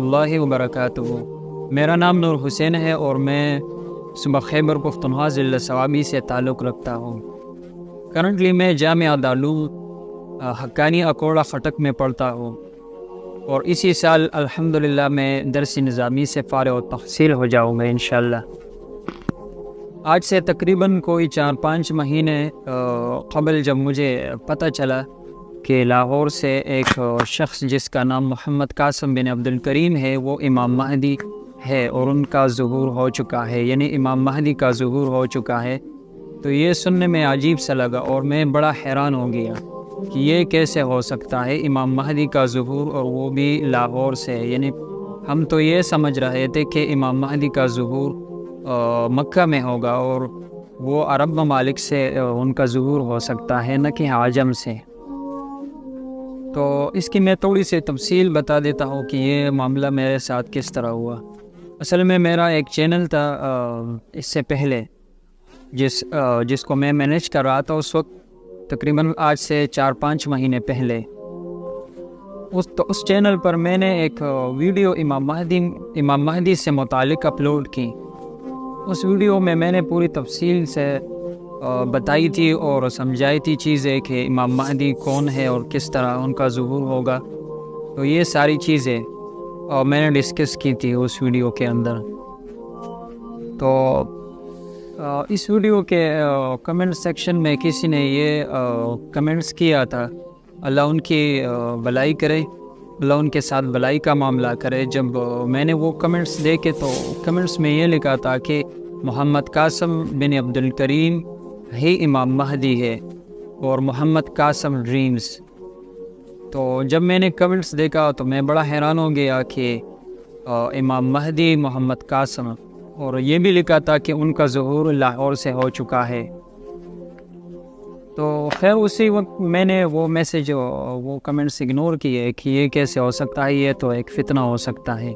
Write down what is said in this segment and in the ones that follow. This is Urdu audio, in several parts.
اللہ وبرکاتہ۔ میرا نام نور حسین ہے اور میں صوبہ خیبر پختونخوا ضلع صوابی سے تعلق رکھتا ہوں۔ کرنٹلی میں جامعہ دارالعلوم حقانی اکوڑا خٹک میں پڑھتا ہوں اور اسی سال الحمدللہ میں درس نظامی سے فارغ التحصیل ہو جاؤں گا انشاءاللہ۔ آج سے تقریباً کوئی 4-5 مہینے قبل جب مجھے پتہ چلا کہ لاہور سے ایک شخص جس کا نام محمد قاسم بن عبد الکریم ہے وہ امام مہدی ہے اور ان کا ظہور ہو چکا ہے، یعنی امام مہدی کا ظہور ہو چکا ہے، تو یہ سننے میں عجیب سا لگا اور میں بڑا حیران ہو گیا کہ یہ کیسے ہو سکتا ہے امام مہدی کا ظہور، اور وہ بھی لاہور سے۔ یعنی ہم تو یہ سمجھ رہے تھے کہ امام مہدی کا ظہور مکہ میں ہوگا اور وہ عرب ممالک سے ان کا ظہور ہو سکتا ہے، نہ کہ عجم سے۔ تو اس کی میں تھوڑی سی تفصیل بتا دیتا ہوں کہ یہ معاملہ میرے ساتھ کس طرح ہوا۔ اصل میں میرا ایک چینل تھا اس سے پہلے جس کو میں مینیج کر رہا تھا اس وقت، تقریباً آج سے 4-5 مہینے پہلے۔ اس چینل پر میں نے ایک ویڈیو امام مہدی سے متعلق اپلوڈ کی۔ اس ویڈیو میں میں نے پوری تفصیل سے بتائی تھی اور سمجھائی تھی چیزیں کہ امام مہدی کون ہے اور کس طرح ان کا ظہور ہوگا، تو یہ ساری چیزیں میں نے ڈسکس کی تھی اس ویڈیو کے اندر۔ تو اس ویڈیو کے کمنٹ سیکشن میں کسی نے یہ کمنٹس کیا تھا، اللہ ان کی بھلائی کرے، اللہ ان کے ساتھ بھلائی کا معاملہ کرے۔ جب میں نے وہ کمنٹس دیکھے تو کمنٹس میں یہ لکھا تھا کہ محمد قاسم بن عبد الکریم ہی امام مہدی ہے اور محمد قاسم ڈریمز۔ تو جب میں نے کمنٹس دیکھا تو میں بڑا حیران ہو گیا کہ امام مہدی محمد قاسم، اور یہ بھی لکھا تھا کہ ان کا ظہور لاہور سے ہو چکا ہے۔ تو خیر اسی وقت میں نے وہ میسج وہ کمنٹس اگنور کیے کہ یہ کیسے ہو سکتا ہے، یہ تو ایک فتنہ ہو سکتا ہے۔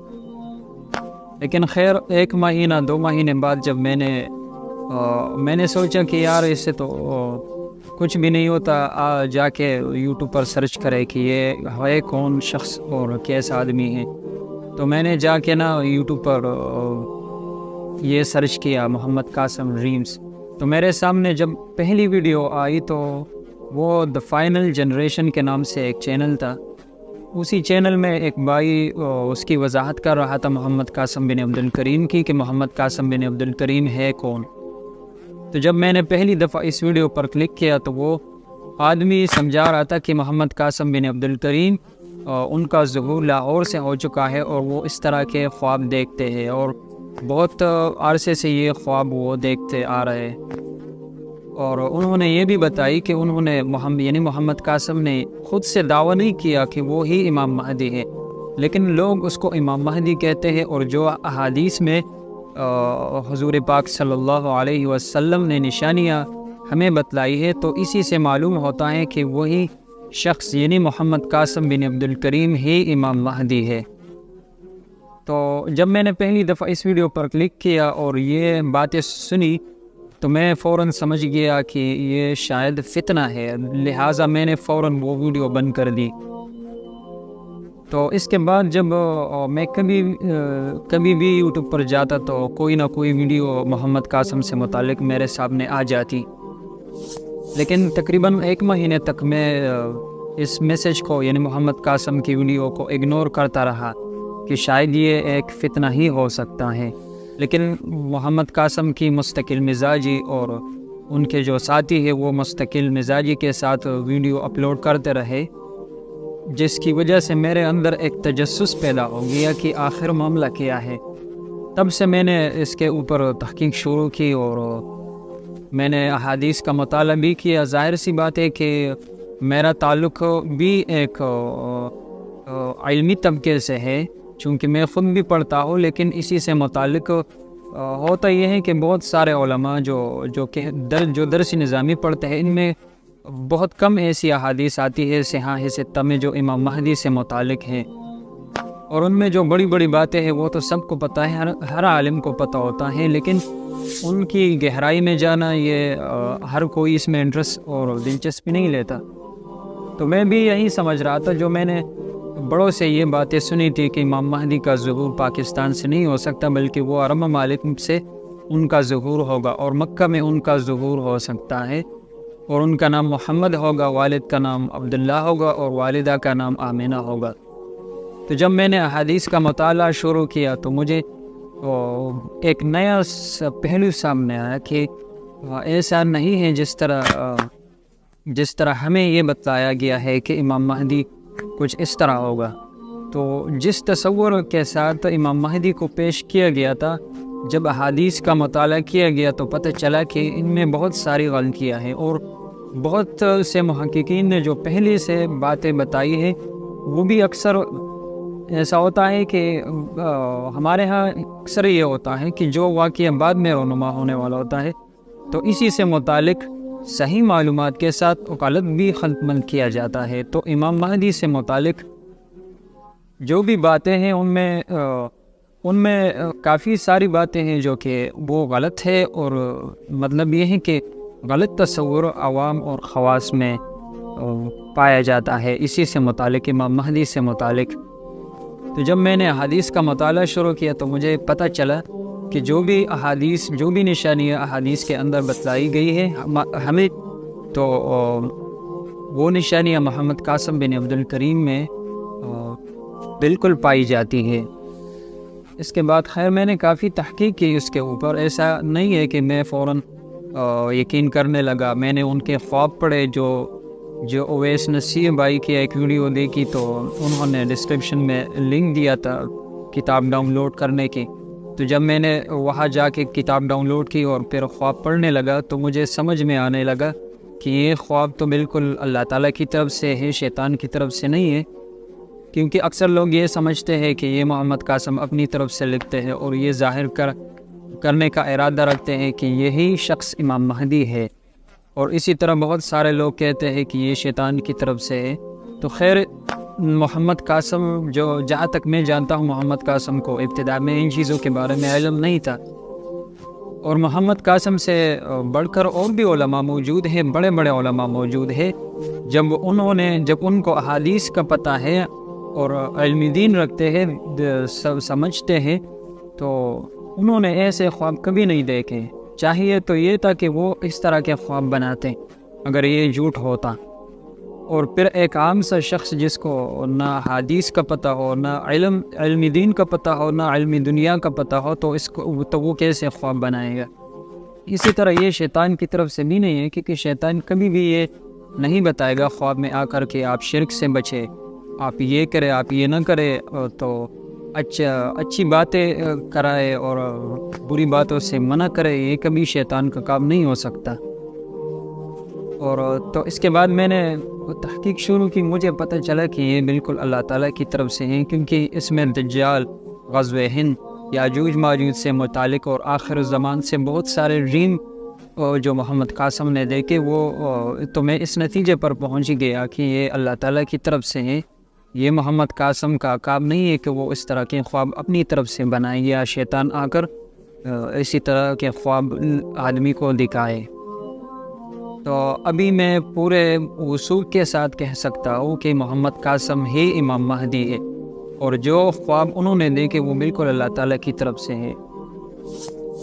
لیکن خیر 1 مہینہ 2 مہینے بعد جب میں نے سوچا کہ یار اس سے تو کچھ بھی نہیں ہوتا، جا کے یوٹیوب پر سرچ کرے کہ یہ ہے کون شخص اور کیسا آدمی ہے۔ تو میں نے جا کے یوٹیوب پر یہ سرچ کیا محمد قاسم ڈریمز، تو میرے سامنے جب پہلی ویڈیو آئی تو وہ دی فائنل جنریشن کے نام سے ایک چینل تھا۔ اسی چینل میں ایک بھائی اس کی وضاحت کر رہا تھا محمد قاسم بن عبد الکریم کی کہ محمد قاسم بن عبد الکریم ہے کون۔ تو جب میں نے پہلی دفعہ اس ویڈیو پر کلک کیا تو وہ آدمی سمجھا رہا تھا کہ محمد قاسم بن عبد الکریم ان کا ظہور لاہور سے ہو چکا ہے اور وہ اس طرح کے خواب دیکھتے ہیں اور بہت عرصے سے یہ خواب وہ دیکھتے آ رہے ہیں۔ اور انہوں نے یہ بھی بتائی کہ انہوں نے محمد قاسم نے خود سے دعویٰ نہیں کیا کہ وہ ہی امام مہدی ہے، لیکن لوگ اس کو امام مہدی کہتے ہیں، اور جو احادیث میں حضور پاک صلی اللہ علیہ وسلم نے نشانیاں ہمیں بتلائی ہے تو اسی سے معلوم ہوتا ہے کہ وہی شخص یعنی محمد قاسم بن عبد الکریم ہی امام مہدی ہے۔ تو جب میں نے پہلی دفعہ اس ویڈیو پر کلک کیا اور یہ باتیں سنی تو میں فوراً سمجھ گیا کہ یہ شاید فتنہ ہے، لہٰذا میں نے فوراً وہ ویڈیو بند کر دی۔ تو اس کے بعد جب میں کبھی بھی یوٹیوب پر جاتا تو کوئی نہ کوئی ویڈیو محمد قاسم سے متعلق میرے سامنے آ جاتی، لیکن تقریباً 1 مہینے تک میں اس میسج کو یعنی محمد قاسم کی ویڈیو کو اگنور کرتا رہا کہ شاید یہ ایک فتنہ ہی ہو سکتا ہے۔ لیکن محمد قاسم کی مستقل مزاجی اور ان کے جو ساتھی ہیں وہ مستقل مزاجی کے ساتھ ویڈیو اپلوڈ کرتے رہے، جس کی وجہ سے میرے اندر ایک تجسس پیدا ہو گیا کہ آخر معاملہ کیا ہے۔ تب سے میں نے اس کے اوپر تحقیق شروع کی اور میں نے احادیث کا مطالعہ بھی کیا۔ ظاہر سی بات ہے کہ میرا تعلق بھی ایک علمی طبقے سے ہے، چونکہ میں خود بھی پڑھتا ہوں، لیکن اسی سے متعلق ہوتا یہ ہے کہ بہت سارے علماء جو درس نظامی پڑھتے ہیں ان میں بہت کم ایسی احادیث آتی ہے صحاح ستہ میں جو امام مہدی سے متعلق ہیں، اور ان میں جو بڑی بڑی باتیں ہیں وہ تو سب کو پتہ ہے، ہر عالم کو پتہ ہوتا ہے، لیکن ان کی گہرائی میں جانا یہ ہر کوئی اس میں انٹرسٹ اور دلچسپی نہیں لیتا۔ تو میں بھی یہی سمجھ رہا تھا، جو میں نے بڑوں سے یہ باتیں سنی تھی کہ امام مہدی کا ظہور پاکستان سے نہیں ہو سکتا، بلکہ وہ عرب ممالک سے ان کا ظہور ہوگا اور مکہ میں ان کا ظہور ہو سکتا ہے، اور ان کا نام محمد ہوگا، والد کا نام عبداللہ ہوگا اور والدہ کا نام آمینہ ہوگا۔ تو جب میں نے احادیث کا مطالعہ شروع کیا تو مجھے ایک نیا پہلو سامنے آیا کہ ایسا نہیں ہے جس طرح ہمیں یہ بتایا گیا ہے کہ امام مہدی کچھ اس طرح ہوگا۔ تو جس تصور کے ساتھ امام مہدی کو پیش کیا گیا تھا، جب احادیث کا مطالعہ کیا گیا تو پتہ چلا کہ ان میں بہت ساری غلطیاں ہیں، اور بہت سے محققین نے جو پہلے سے باتیں بتائی ہیں وہ بھی اکثر ایسا ہوتا ہے کہ ہمارے ہاں اکثر یہ ہوتا ہے کہ جو واقعہ بعد میں رونما ہونے والا ہوتا ہے تو اسی سے متعلق صحیح معلومات کے ساتھ غلط بھی خلط کیا جاتا ہے۔ تو امام مہدی سے متعلق جو بھی باتیں ہیں ان میں کافی ساری باتیں ہیں جو کہ وہ غلط ہے، اور مطلب یہ ہے کہ غلط تصور عوام اور خواص میں پایا جاتا ہے اسی سے متعلق، امام مہدی سے متعلق۔ تو جب میں نے احادیث کا مطالعہ شروع کیا تو مجھے پتہ چلا کہ جو بھی نشانیاں احادیث کے اندر بتلائی گئی ہے ہمیں، تو وہ نشانیاں محمد قاسم بن عبد الکریم میں بالکل پائی جاتی ہے۔ اس کے بعد خیر میں نے کافی تحقیق کی اس کے اوپر، ایسا نہیں ہے کہ میں فوراً یقین کرنے لگا۔ میں نے ان کے خواب پڑھے، جو اویس نصیر بھائی کی ایک ویڈیو دیکھی تو انہوں نے ڈسکرپشن میں لنک دیا تھا کتاب ڈاؤن لوڈ کرنے کی، تو جب میں نے وہاں جا کے کتاب ڈاؤن لوڈ کی اور پھر خواب پڑھنے لگا تو مجھے سمجھ میں آنے لگا کہ یہ خواب تو بالکل اللہ تعالیٰ کی طرف سے ہے، شیطان کی طرف سے نہیں ہے، کیونکہ اکثر لوگ یہ سمجھتے ہیں کہ یہ محمد قاسم اپنی طرف سے لکھتے ہیں اور یہ ظاہر کرنے کا ارادہ رکھتے ہیں کہ یہی شخص امام مہدی ہے، اور اسی طرح بہت سارے لوگ کہتے ہیں کہ یہ شیطان کی طرف سے ہے۔ تو خیر محمد قاسم، جہاں تک میں جانتا ہوں محمد قاسم کو ابتدا میں ان چیزوں کے بارے میں علم نہیں تھا، اور محمد قاسم سے بڑھ کر اور بھی علماء موجود ہیں، بڑے بڑے علماء موجود ہیں، جب ان کو احادیث کا پتہ ہے اور علم دین رکھتے ہیں، سمجھتے ہیں، تو انہوں نے ایسے خواب کبھی نہیں دیکھے۔ چاہیے تو یہ تھا کہ وہ اس طرح کے خواب بناتے اگر یہ جھوٹ ہوتا، اور پھر ایک عام سا شخص جس کو نہ حدیث کا پتہ ہو، نہ علم دین کا پتہ ہو، نہ علم دنیا کا پتہ ہو، تو وہ کیسے خواب بنائے گا؟ اسی طرح یہ شیطان کی طرف سے بھی نہیں ہے، کیونکہ شیطان کبھی بھی یہ نہیں بتائے گا خواب میں آ کر کے آپ شرک سے بچے، آپ یہ کرے، آپ یہ نہ کرے، تو اچھی باتیں کرائے اور بری باتوں سے منع کرے، یہ کبھی شیطان کا کام نہیں ہو سکتا۔ اور تو اس کے بعد میں نے تحقیق شروع کی، مجھے پتہ چلا کہ یہ بالکل اللہ تعالیٰ کی طرف سے ہیں، کیونکہ اس میں دجال، غزوہ ہند، یاجوج ماجوج سے متعلق اور آخر الزمان سے بہت سارے ڈریم جو محمد قاسم نے دیکھے، تو میں اس نتیجے پر پہنچ گیا کہ یہ اللہ تعالیٰ کی طرف سے ہیں۔ یہ محمد قاسم کا کام نہیں ہے کہ وہ اس طرح کے خواب اپنی طرف سے بنائے یا شیطان آ کر اسی طرح کے خواب آدمی کو دکھائے۔ تو ابھی میں پورے وثوق کے ساتھ کہہ سکتا ہوں کہ محمد قاسم ہی امام مہدی ہے، اور جو خواب انہوں نے دیکھے وہ بالکل اللہ تعالیٰ کی طرف سے ہے۔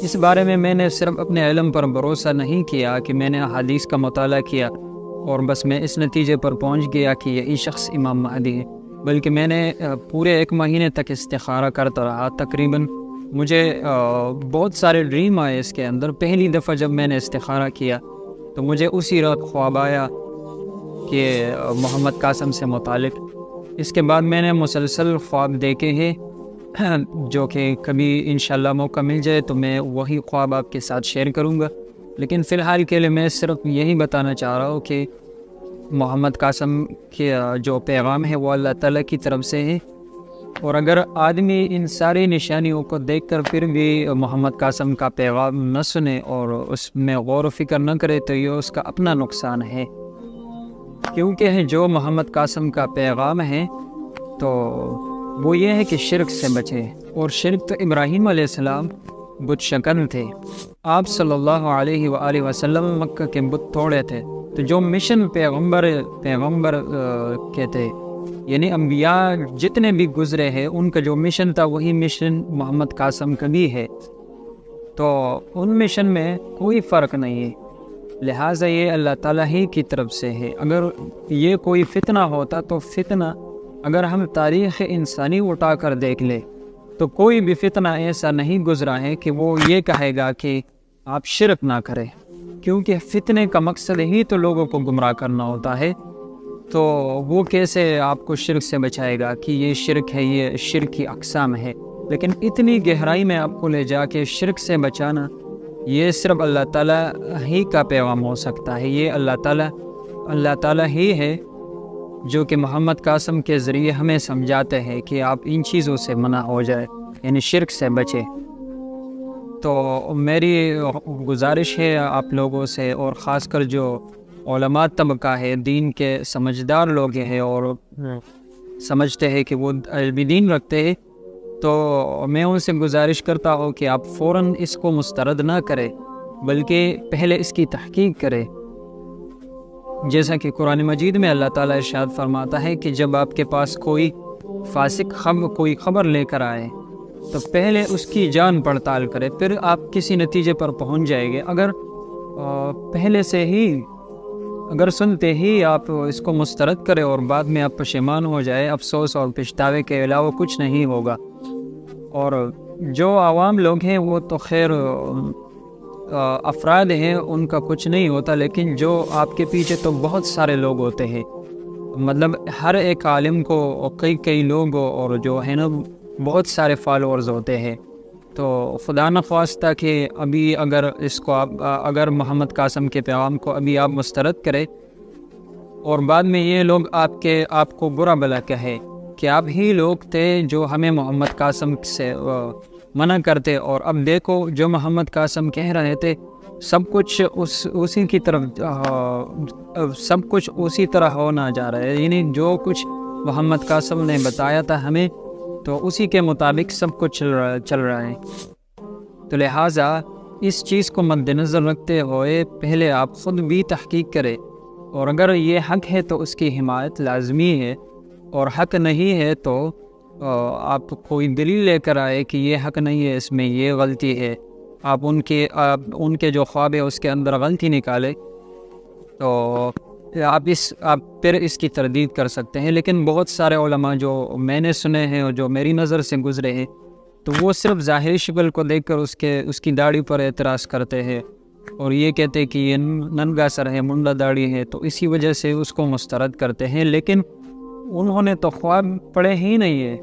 اس بارے میں نے صرف اپنے علم پر بھروسہ نہیں کیا کہ میں نے احادیث کا مطالعہ کیا اور بس میں اس نتیجے پر پہنچ گیا کہ یہی شخص امام مہدی ہے، بلکہ میں نے پورے 1 مہینے تک استخارہ کرتا رہا۔ تقریباً مجھے بہت سارے ڈریم آئے اس کے اندر۔ پہلی دفعہ جب میں نے استخارہ کیا تو مجھے اسی رات خواب آیا کہ محمد قاسم سے متعلق۔ اس کے بعد میں نے مسلسل خواب دیکھے ہیں، جو کہ کبھی انشاءاللہ موقع مل جائے تو میں وہی خواب آپ کے ساتھ شیئر کروں گا، لیکن فی الحال کے لیے میں صرف یہی بتانا چاہ رہا ہوں کہ محمد قاسم کے جو پیغام ہے وہ اللہ تعالیٰ کی طرف سے ہے، اور اگر آدمی ان ساری نشانیوں کو دیکھ کر پھر بھی محمد قاسم کا پیغام نہ سنے اور اس میں غور و فکر نہ کرے تو یہ اس کا اپنا نقصان ہے، کیونکہ جو محمد قاسم کا پیغام ہے تو وہ یہ ہے کہ شرک سے بچے، اور شرک تو ابراہیم علیہ السلام بت شکن تھے، آپ صلی اللہ علیہ وآلہ وسلم مکہ کے بت توڑے تھے، تو جو مشن پیغمبر کے تھے یعنی انبیاء جتنے بھی گزرے ہیں ان کا جو مشن تھا وہی مشن محمد قاسم کا بھی ہے، تو ان مشن میں کوئی فرق نہیں ہے، لہٰذا یہ اللہ تعالیٰ ہی کی طرف سے ہے۔ اگر یہ کوئی فتنہ ہوتا تو فتنہ اگر ہم تاریخ انسانی اٹھا کر دیکھ لیں تو کوئی بھی فتنہ ایسا نہیں گزرا ہے کہ وہ یہ کہے گا کہ آپ شرک نہ کریں، کیونکہ فتنے کا مقصد ہی تو لوگوں کو گمراہ کرنا ہوتا ہے، تو وہ کیسے آپ کو شرک سے بچائے گا کہ یہ شرک ہے، یہ شرک کی اقسام ہے۔ لیکن اتنی گہرائی میں آپ کو لے جا کے شرک سے بچانا، یہ صرف اللہ تعالیٰ ہی کا پیغام ہو سکتا ہے۔ یہ اللہ تعالیٰ ہی ہے جو کہ محمد قاسم کے ذریعے ہمیں سمجھاتے ہیں کہ آپ ان چیزوں سے منع ہو جائے، یعنی شرک سے بچے۔ تو میری گزارش ہے آپ لوگوں سے، اور خاص کر جو علماء طبقہ ہے، دین کے سمجھدار لوگ ہیں اور سمجھتے ہیں کہ وہ علم دین رکھتے ہیں، تو میں ان سے گزارش کرتا ہوں کہ آپ فوراً اس کو مسترد نہ کریں، بلکہ پہلے اس کی تحقیق کریں۔ جیسا کہ قرآن مجید میں اللہ تعالیٰ ارشاد فرماتا ہے کہ جب آپ کے پاس کوئی فاسق کوئی خبر لے کر آئے تو پہلے اس کی جان پڑتال کرے، پھر آپ کسی نتیجے پر پہنچ جائیں گے۔ اگر پہلے سے ہی اگر سنتے ہی آپ اس کو مسترد کرے اور بعد میں آپ پشیمان ہو جائے، افسوس اور پچھتاوے کے علاوہ کچھ نہیں ہوگا۔ اور جو عوام لوگ ہیں وہ تو خیر افراد ہیں، ان کا کچھ نہیں ہوتا، لیکن جو آپ کے پیچھے تو بہت سارے لوگ ہوتے ہیں، مطلب ہر ایک عالم کو کئی لوگ اور جو ہے نا بہت سارے فالورز ہوتے ہیں۔ تو خدا نخواستہ کہ ابھی اگر اس کو اگر محمد قاسم کے پیغام کو ابھی آپ مسترد کریں اور بعد میں یہ لوگ آپ کو برا بھلا کہے کہ آپ ہی لوگ تھے جو ہمیں محمد قاسم سے منع کرتے، اور اب دیکھو جو محمد قاسم کہہ رہے تھے سب کچھ اسی کی طرف سب کچھ اسی طرح ہونا جا رہا ہے، یعنی جو کچھ محمد قاسم نے بتایا تھا ہمیں تو اسی کے مطابق سب کچھ چل رہا ہے۔ تو لہٰذا اس چیز کو مد نظر رکھتے ہوئے پہلے آپ خود بھی تحقیق کریں، اور اگر یہ حق ہے تو اس کی حمایت لازمی ہے، اور حق نہیں ہے تو آپ کوئی دلیل لے کر آئے کہ یہ حق نہیں ہے، اس میں یہ غلطی ہے، آپ ان کے جو خواب ہے اس کے اندر غلطی نکالے، تو آپ پھر اس کی تردید کر سکتے ہیں۔ لیکن بہت سارے علماء جو میں نے سنے ہیں اور جو میری نظر سے گزرے ہیں، تو وہ صرف ظاہری شکل کو دیکھ کر اس کی داڑھی پر اعتراض کرتے ہیں اور یہ کہتے ہیں کہ یہ ننگا سر ہے، منڈا داڑھی ہے، تو اسی وجہ سے اس کو مسترد کرتے ہیں۔ لیکن انہوں نے تو خواب پڑھے ہی نہیں ہے،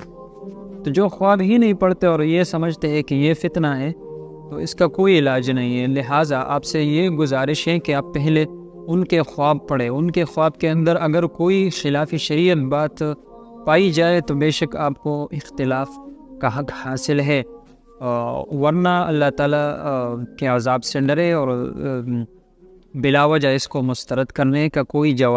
تو جو خواب ہی نہیں پڑھتے اور یہ سمجھتے ہیں کہ یہ فتنہ ہے، تو اس کا کوئی علاج نہیں ہے۔ لہٰذا آپ سے یہ گزارش ہے کہ آپ پہلے ان کے خواب پڑھیں، ان کے خواب کے اندر اگر کوئی خلاف شریعت بات پائی جائے تو بے شک آپ کو اختلاف کا حق حاصل ہے، ورنہ اللہ تعالیٰ کے عذاب سے ڈرے اور بلا وجہ اس کو مسترد کرنے کا کوئی جواز